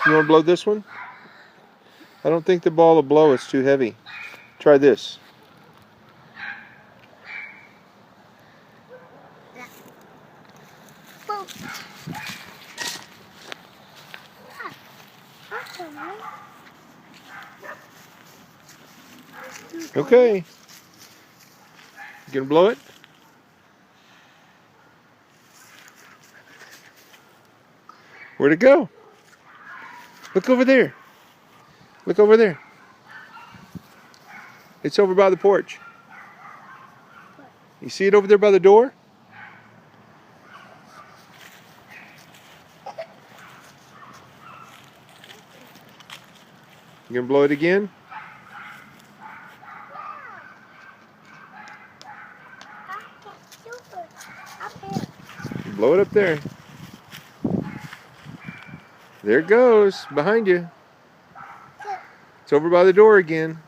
You want to blow this one? I don't think the ball will blow. It's too heavy. Try this. Okay. You gonna blow it? Where'd it go? Look over there. Look over there. It's over by the porch. You see it over there by the door? You gonna blow it again? Blow it up there. There it goes, behind you. It's over by the door again.